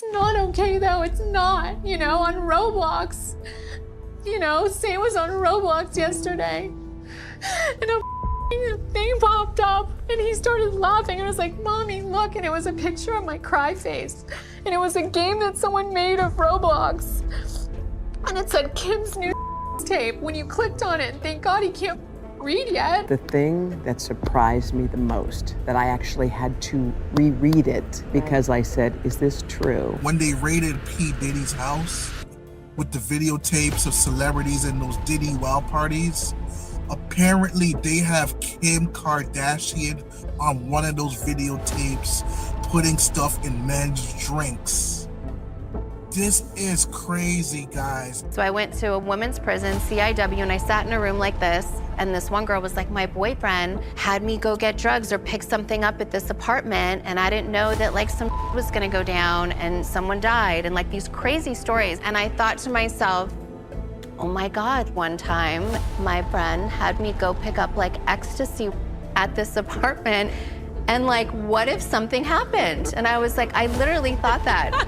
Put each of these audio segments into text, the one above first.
It's not okay though, it's not, you know, on Roblox. You know, Sam was on Roblox yesterday and a thing popped up and he started laughing and I was like, Mommy, look, and it was a picture of my cry face. And it was a game that someone made of Roblox. And it said Kim's new tape when you clicked on it, and thank God he can't read yet. The thing that surprised me the most, that I actually had to reread it because I said, is this true? When they raided P. Diddy's house with the videotapes of celebrities in those Diddy wild parties, apparently they have Kim Kardashian on one of those videotapes putting stuff in men's drinks. This is crazy, guys. So I went to a women's prison, CIW, and I sat in a room like this, and this one girl was like, my boyfriend had me go get drugs or pick something up at this apartment, and I didn't know that like some was gonna go down and someone died, and like these crazy stories. And I thought to myself, oh my God, one time my friend had me go pick up like ecstasy at this apartment, and like, what if something happened? And I was like, I literally thought that.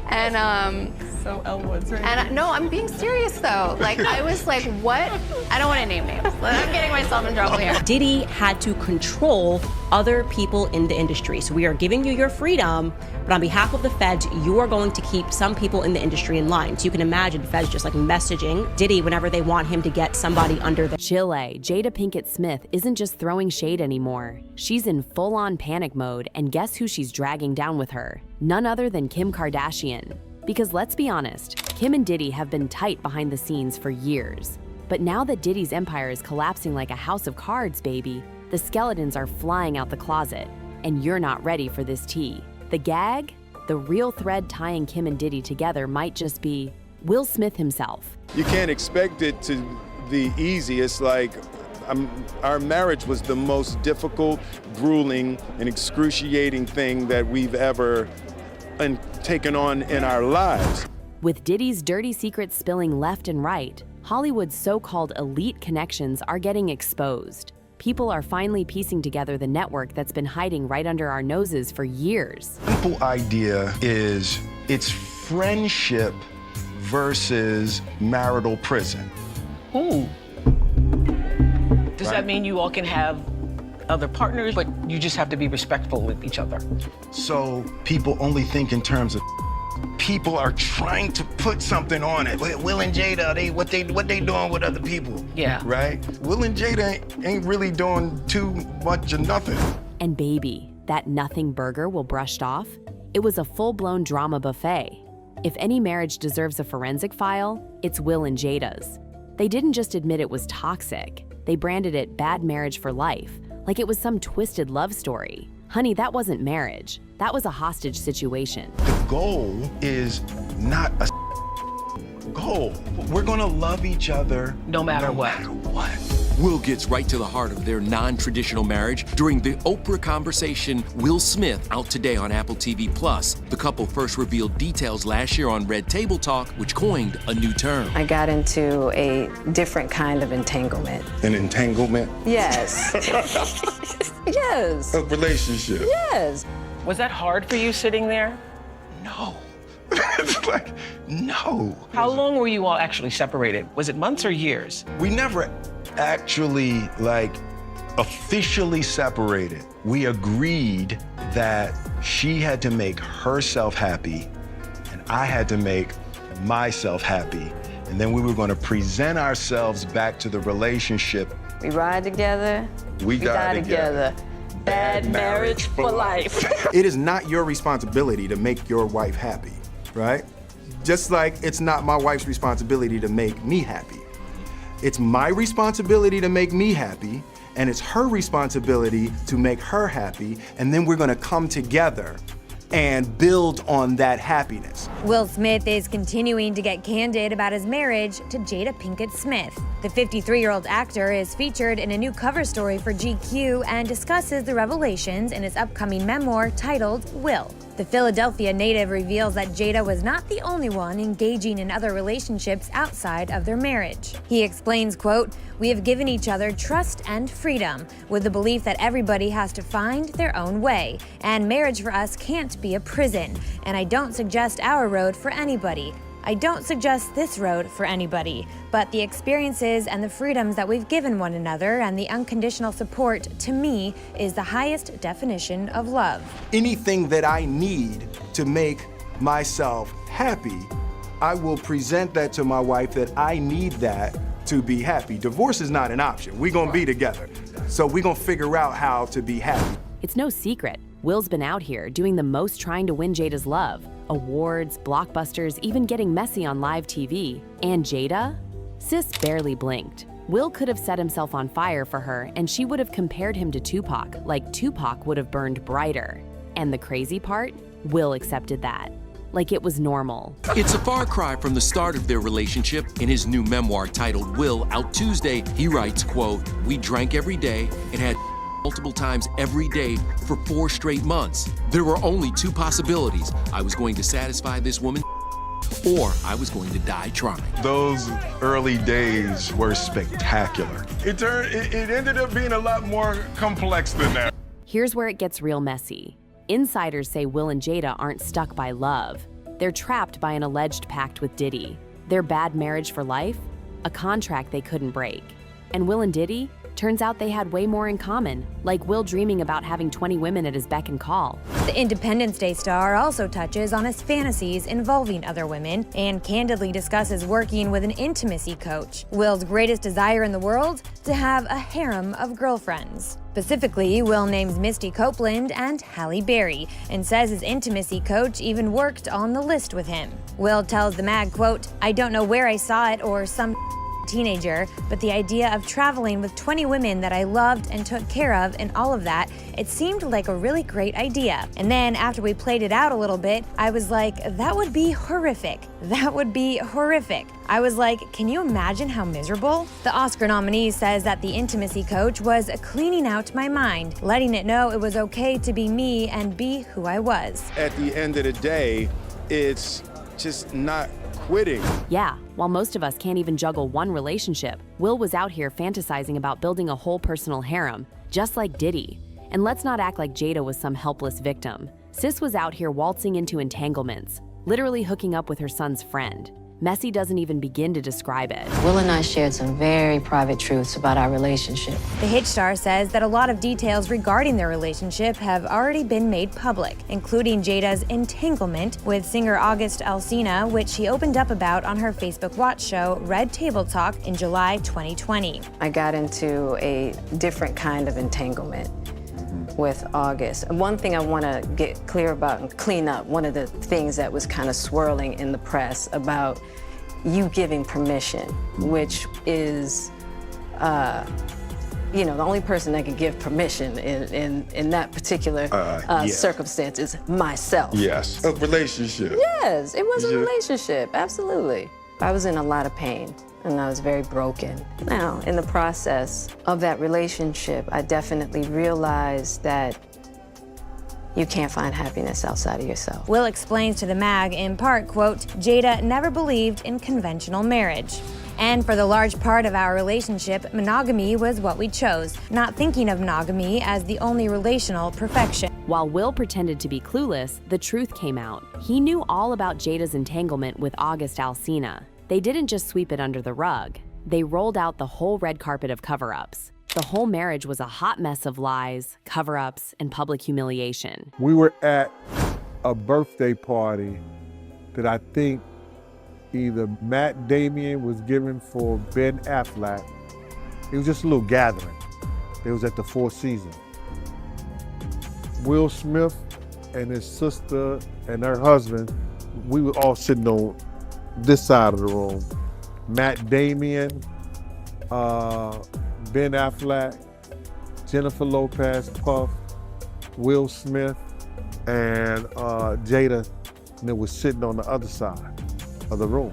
And So Elwood's right. and no, I'm being serious though. Like I was like, what? I don't want to name names. I'm getting myself in trouble here. Diddy had to control other people in the industry. So we are giving you your freedom, but on behalf of the feds, you are going to keep some people in the industry in line. So you can imagine feds just like messaging Diddy whenever they want him to get somebody under the... Chile, Jada Pinkett Smith isn't just throwing shade anymore. She's in full-on panic mode, and guess who she's dragging down with her? None other than Kim Kardashian. Because let's be honest, Kim and Diddy have been tight behind the scenes for years. But now that Diddy's empire is collapsing like a house of cards, baby, the skeletons are flying out the closet. And you're not ready for this tea. The gag? The real thread tying Kim and Diddy together might just be Will Smith himself. You can't expect it to be easy. It's like our marriage was the most difficult, grueling, and excruciating thing that we've ever taken on in our lives. With Diddy's dirty secrets spilling left and right, Hollywood's so-called elite connections are getting exposed. People are finally piecing together the network that's been hiding right under our noses for years. The simple idea is it's friendship versus marital prison. Ooh. Does that mean you all can have other partners, but you just have to be respectful with each other? So people only think in terms of people are trying to put something on it. Will and Jada, what they doing with other people? Yeah. Right? Will and Jada ain't really doing too much of nothing. And baby, that nothing burger will brushed off? It was a full-blown drama buffet. If any marriage deserves a forensic file, it's Will and Jada's. They didn't just admit it was toxic. They branded it bad marriage for life, like it was some twisted love story. Honey, that wasn't marriage. That was a hostage situation. The goal is not a goal. We're gonna love each other No matter what. Will gets right to the heart of their non-traditional marriage during the Oprah Conversation. Will Smith, out today on Apple TV+. The couple first revealed details last year on Red Table Talk, which coined a new term. I got into a different kind of entanglement. An entanglement? Yes. Yes. A relationship? Yes. Was that hard for you sitting there? No. It's like, no. How long were you all actually separated? Was it months or years? We never actually, officially separated. We agreed that she had to make herself happy and I had to make myself happy. And then we were going to present ourselves back to the relationship. We ride together. We die together. Bad marriage for life. It is not your responsibility to make your wife happy, right? Just like it's not my wife's responsibility to make me happy. It's my responsibility to make me happy, and it's her responsibility to make her happy, and then we're gonna come together and build on that happiness. Will Smith is continuing to get candid about his marriage to Jada Pinkett Smith. The 53-year-old actor is featured in a new cover story for GQ and discusses the revelations in his upcoming memoir titled Will. The Philadelphia native reveals that Jada was not the only one engaging in other relationships outside of their marriage. He explains, quote, "We have given each other trust and freedom, with the belief that everybody has to find their own way, and marriage for us can't be a prison, and I don't suggest our road for anybody. I don't suggest this road for anybody, but the experiences and the freedoms that we've given one another and the unconditional support, to me, is the highest definition of love." Anything that I need to make myself happy, I will present that to my wife that I need that to be happy. Divorce is not an option. We're gonna be together. So we're gonna figure out how to be happy. It's no secret. Will's been out here doing the most trying to win Jada's love. Awards, blockbusters, even getting messy on live TV. And Jada? Sis barely blinked. Will could have set himself on fire for her, and she would have compared him to Tupac, like Tupac would have burned brighter. And the crazy part? Will accepted that. Like it was normal. It's a far cry from the start of their relationship. In his new memoir titled Will, out Tuesday, he writes, quote, "We drank every day and had multiple times every day for 4 straight months. There were only 2 possibilities. I was going to satisfy this woman, or I was going to die trying." Those early days were spectacular. It ended up being a lot more complex than that. Here's where it gets real messy. Insiders say Will and Jada aren't stuck by love. They're trapped by an alleged pact with Diddy. Their bad marriage for life? A contract they couldn't break. And Will and Diddy? Turns out they had way more in common, like Will dreaming about having 20 women at his beck and call. The Independence Day star also touches on his fantasies involving other women and candidly discusses working with an intimacy coach. Will's greatest desire in the world? To have a harem of girlfriends. Specifically, Will names Misty Copeland and Halle Berry and says his intimacy coach even worked on the list with him. Will tells the mag, quote, "I don't know where I saw it or some teenager, but the idea of traveling with 20 women that I loved and took care of and all of that, it seemed like a really great idea. And then after we played it out a little bit, I was like, that would be horrific. That would be horrific. I was like, can you imagine how miserable?" The Oscar nominee says that the intimacy coach was cleaning out my mind, letting it know it was okay to be me and be who I was. At the end of the day, it's just not quitting. Yeah, while most of us can't even juggle one relationship, Will was out here fantasizing about building a whole personal harem, just like Diddy. And let's not act like Jada was some helpless victim. Sis was out here waltzing into entanglements, literally hooking up with her son's friend. Messy doesn't even begin to describe it. Will and I shared some very private truths about our relationship. The hit star says that a lot of details regarding their relationship have already been made public, including Jada's entanglement with singer August Alsina, which she opened up about on her Facebook Watch show, Red Table Talk, in July 2020. I got into a different kind of entanglement with August. And one thing I want to get clear about and clean up, one of the things that was kind of swirling in the press about you giving permission, which is, the only person that can give permission in that particular circumstance is myself. Yes, a relationship. Yes, it was a relationship, absolutely. I was in a lot of pain. And I was very broken. Now, in the process of that relationship, I definitely realized that you can't find happiness outside of yourself. Will explains to the mag, in part, quote, "Jada never believed in conventional marriage. And for the large part of our relationship, monogamy was what we chose, not thinking of monogamy as the only relational perfection." While Will pretended to be clueless, the truth came out. He knew all about Jada's entanglement with August Alsina. They didn't just sweep it under the rug. They rolled out the whole red carpet of cover-ups. The whole marriage was a hot mess of lies, cover-ups, and public humiliation. We were at a birthday party that I think either Matt Damon was giving for Ben Affleck. It was just a little gathering. It was at the Four Seasons. Will Smith and his sister and her husband, we were all sitting on this side of the room. Matt Damon, Ben Affleck, Jennifer Lopez, Puff, Will Smith, and Jada, and it was sitting on the other side of the room.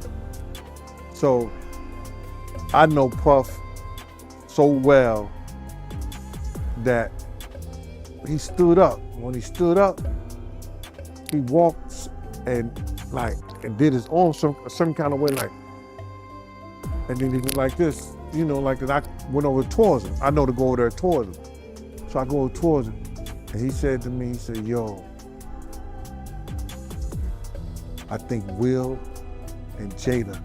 So I know Puff so well that he stood up. When he stood up, he walked and did his arm some kind of way, and then he was like this, and I went over towards him. I know to go over there towards him. So I go towards him, and he said to me, he said, yo, I think Will and Jada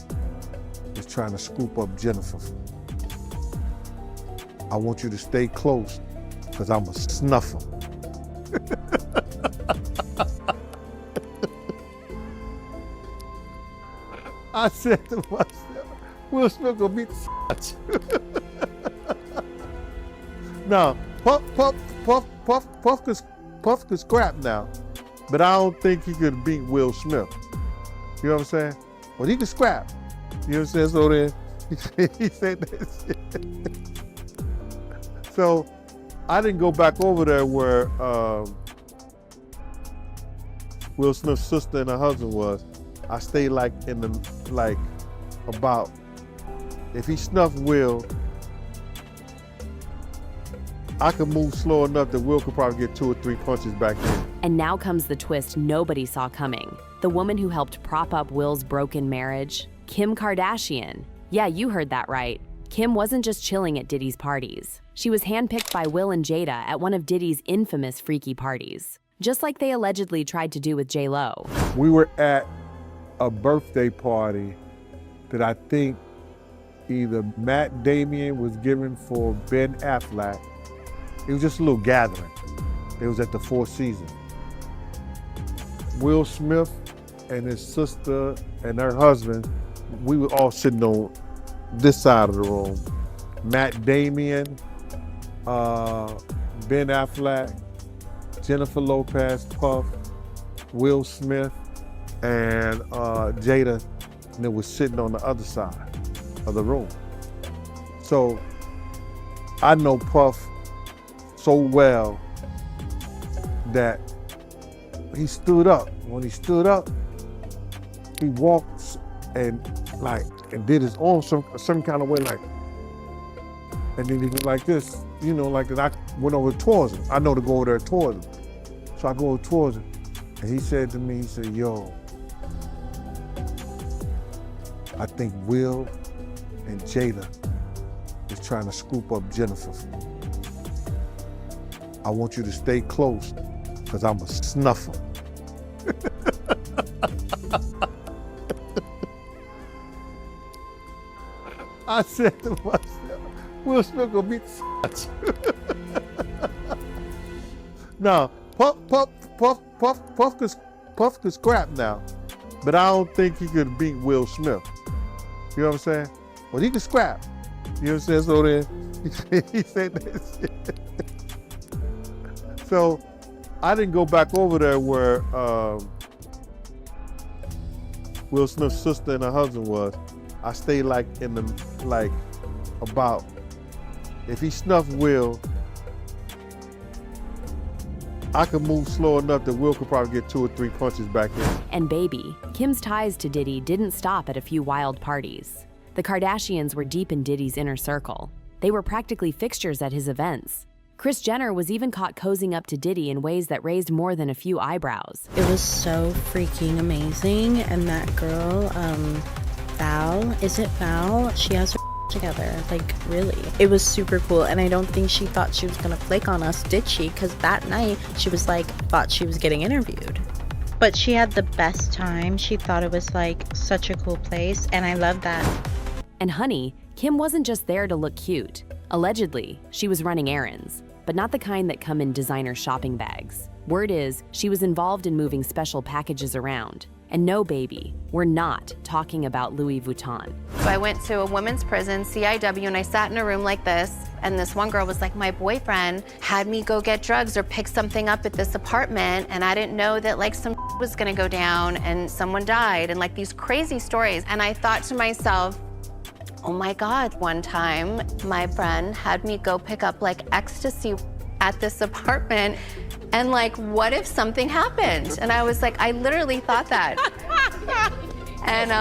is trying to scoop up Jennifer. I want you to stay close, because I'm going to snuff him. I said to myself, Will Smith gonna beat the Now, Puff could scrap now, but I don't think he could beat Will Smith. You know what I'm saying? Well, he could scrap. You know what I'm saying? So then, he said that shit. So, I didn't go back over there where Will Smith's sister and her husband was. I stayed about, if he snuffed Will, I could move slow enough that Will could probably get 2 or 3 punches back in. And now comes the twist nobody saw coming. The woman who helped prop up Will's broken marriage, Kim Kardashian. Yeah, you heard that right. Kim wasn't just chilling at Diddy's parties. She was handpicked by Will and Jada at one of Diddy's infamous freaky parties, just like they allegedly tried to do with J.Lo. We were at a birthday party that I think either Matt Damon was giving for Ben Affleck. It was just a little gathering. It was at the Four Seasons. Will Smith and his sister and her husband, we were all sitting on this side of the room. Matt Damon, Ben Affleck, Jennifer Lopez, Puff, Will Smith, and Jada, and it was sitting on the other side of the room. So I know Puff so well that he stood up. When he stood up, he walked and did his arm some kind of way, and then he was like this, and I went over towards him. I know to go over there towards him. So I go towards him, and he said to me, he said, yo, I think Will and Jada is trying to scoop up Jennifer. I want you to stay close, because I'm going to snuff him. I said to myself, Will Smith gonna beat the Now, Puff could scrap now, but I don't think he could beat Will Smith. You know what I'm saying? Well, he could scrap. You know what I'm saying? So then, he said that shit. So, I didn't go back over there where Will Smith's sister and her husband was. I stayed about, if he snuffed Will, I could move slow enough that Will could probably get 2 or 3 punches back in. And baby, Kim's ties to Diddy didn't stop at a few wild parties. The Kardashians were deep in Diddy's inner circle. They were practically fixtures at his events. Kris Jenner was even caught cozying up to Diddy in ways that raised more than a few eyebrows. It was so freaking amazing, and that girl, Val, is it Val? She has her together, really. It was super cool, and I don't think she thought she was gonna flake on us, did she? Because that night, she was thought she was getting interviewed. But she had the best time. She thought it was such a cool place, and I love that. And honey, Kim wasn't just there to look cute. Allegedly, she was running errands, but not the kind that come in designer shopping bags. Word is, she was involved in moving special packages around. And no, baby, we're not talking about Louis Vuitton. So I went to a women's prison, CIW, and I sat in a room like this, and this one girl was like, my boyfriend had me go get drugs or pick something up at this apartment, and I didn't know that some was gonna go down and someone died, and these crazy stories. And I thought to myself, oh my God, one time my friend had me go pick up ecstasy at this apartment, and what if something happened? And I was I literally thought that. And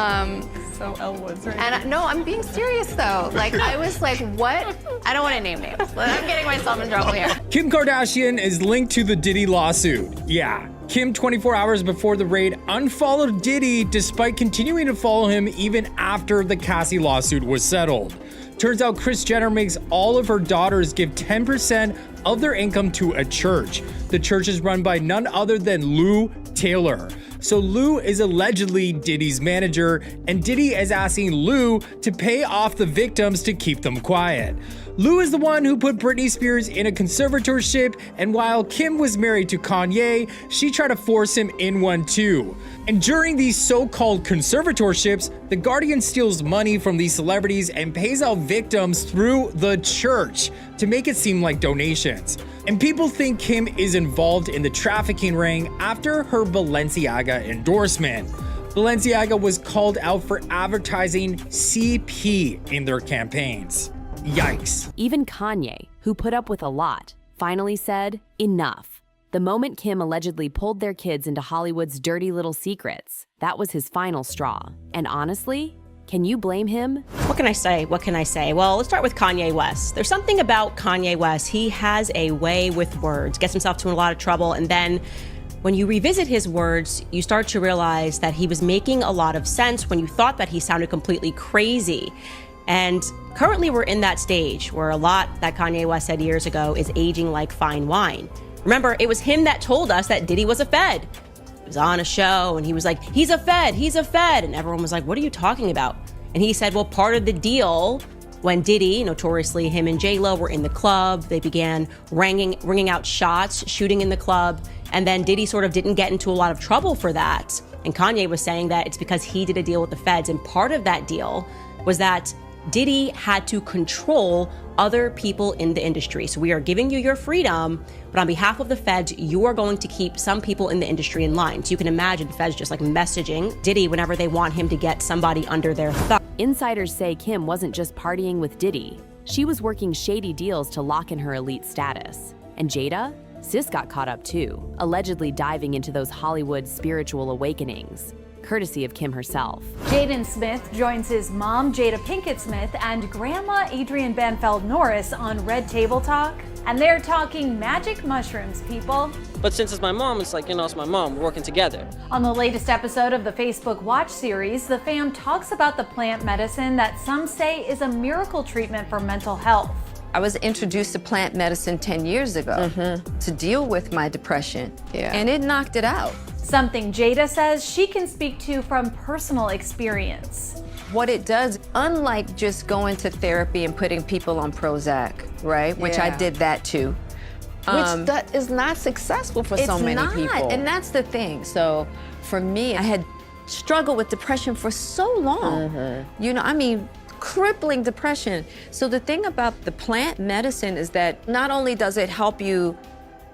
So Elwood's right. and no, I'm being serious though. I was what? I don't want to name names, but I'm getting myself in trouble here. Kim Kardashian is linked to the Diddy lawsuit. Yeah, Kim, 24 hours before the raid, unfollowed Diddy despite continuing to follow him even after the Cassie lawsuit was settled. Turns out Kris Jenner makes all of her daughters give 10% of their income to a church. The church is run by none other than Lou Taylor. So Lou is allegedly Diddy's manager, and Diddy is asking Lou to pay off the victims to keep them quiet. Lou is the one who put Britney Spears in a conservatorship, and while Kim was married to Kanye, she tried to force him in one too. And during these so-called conservatorships, The Guardian steals money from these celebrities and pays out victims through the church to make it seem like donations. And people think Kim is involved in the trafficking ring after her Balenciaga endorsement. Balenciaga was called out for advertising CP in their campaigns. Yikes. Even Kanye, who put up with a lot, finally said, enough. The moment Kim allegedly pulled their kids into Hollywood's dirty little secrets, that was his final straw. And honestly, can you blame him? What can I say? Well, let's start with Kanye West. There's something about Kanye West. He has a way with words, gets himself to a lot of trouble, and then when you revisit his words, you start to realize that he was making a lot of sense when you thought that he sounded completely crazy. And currently we're in that stage where a lot that Kanye West said years ago is aging like fine wine. Remember, it was him that told us that Diddy was a Fed. He was on a show and he was like, he's a Fed. And everyone was like, what are you talking about? And he said, well, part of the deal when Diddy, notoriously him and J-Lo, were in the club, they began ringing out shots, shooting in the club. And then Diddy sort of didn't get into a lot of trouble for that. And Kanye was saying that it's because he did a deal with the feds. And part of that deal was that Diddy had to control other people in the industry. So we are giving you your freedom, but on behalf of the feds, you are going to keep some people in the industry in line. So you can imagine the feds just like messaging Diddy whenever they want him to get somebody under their thumb. Insiders say Kim wasn't just partying with Diddy. She was working shady deals to lock in her elite status. And Jada? Sis got caught up too, allegedly diving into those Hollywood spiritual awakenings, courtesy of Kim herself. Jaden Smith joins his mom, Jada Pinkett Smith, and grandma, Adrienne Banfeld Norris, on Red Table Talk. And they're talking magic mushrooms, people. But since it's my mom, it's like, it's my mom. We're working together. On the latest episode of the Facebook Watch series, the fam talks about the plant medicine that some say is a miracle treatment for mental health. I was introduced to plant medicine 10 years ago to deal with my depression, and it knocked it out. Something Jada says she can speak to from personal experience. What it does, unlike just going to therapy and putting people on Prozac, right? Which I did that too. Which that is not successful for so many people. And that's the thing. So for me, I had struggled with depression for so long. Crippling depression. So the thing about the plant medicine is that not only does it help you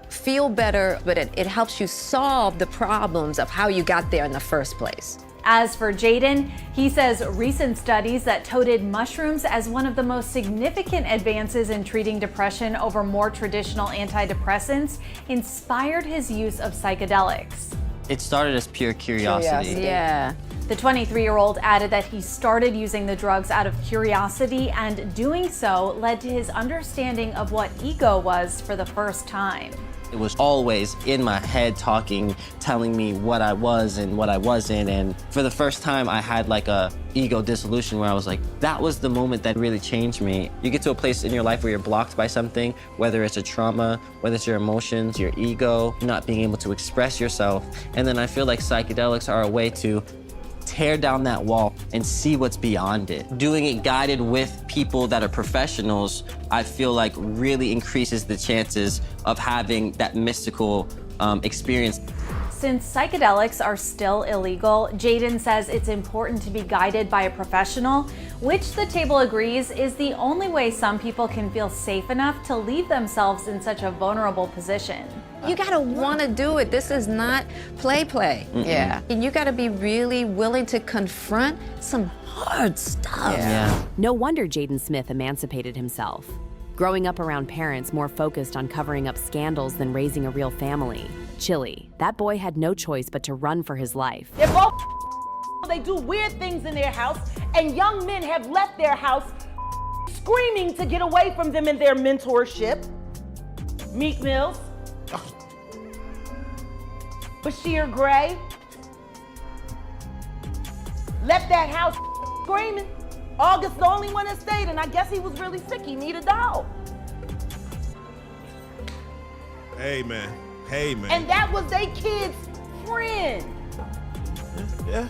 feel better, but it helps you solve the problems of how you got there in the first place. As for Jaden, he says recent studies that touted mushrooms as one of the most significant advances in treating depression over more traditional antidepressants inspired his use of psychedelics. It started as pure curiosity. Yeah. The 23-year-old added that he started using the drugs out of curiosity, and doing so led to his understanding of what ego was for the first time. It was always in my head talking, telling me what I was and what I wasn't. And for the first time, I had like a ego dissolution where I was like, that was the moment that really changed me. You get to a place in your life where you're blocked by something, whether it's a trauma, whether it's your emotions, your ego, not being able to express yourself. And then I feel like psychedelics are a way to tear down that wall and see what's beyond it. Doing it guided with people that are professionals, I feel like really increases the chances of having that mystical experience. Since psychedelics are still illegal, Jaden says it's important to be guided by a professional, which the table agrees is the only way some people can feel safe enough to leave themselves in such a vulnerable position. You gotta wanna do it. This is not play. Yeah. And you gotta be really willing to confront some hard stuff. No wonder Jaden Smith emancipated himself. Growing up around parents more focused on covering up scandals than raising a real family. Chilly, that boy had no choice but to run for his life. They're both they do weird things in their house, and young men have left their house screaming to get away from them in their mentorship. Meek Mills. Bashir Gray left that house screaming. August the only one that stayed, and I guess he was really sick. He needed a dog. Hey, man. Hey, man. And that was their kid's friend. Yeah.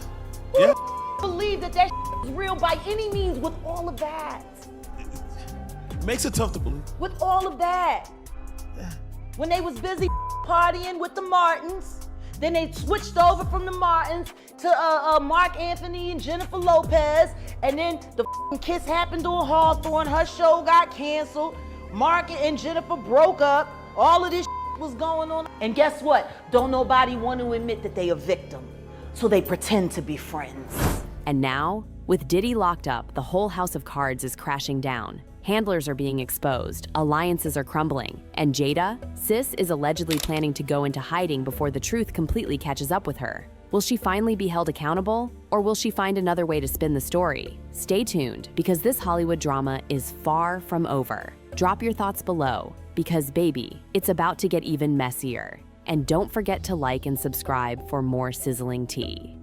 Who believed that was real by any means with all of that? Makes it tough to believe. With all of that. When they was busy partying with the Martins, then they switched over from the Martins to Mark Anthony and Jennifer Lopez, and then the kiss happened on Hawthorne. Her show got canceled. Mark and Jennifer broke up. All of this was going on. And guess what? Don't nobody want to admit that they a victim, so they pretend to be friends. And now, with Diddy locked up, the whole house of cards is crashing down. Handlers are being exposed, alliances are crumbling, and Jada, sis, is allegedly planning to go into hiding before the truth completely catches up with her. Will she finally be held accountable, or will she find another way to spin the story? Stay tuned, because this Hollywood drama is far from over. Drop your thoughts below, because baby, it's about to get even messier. And don't forget to like and subscribe for more sizzling tea.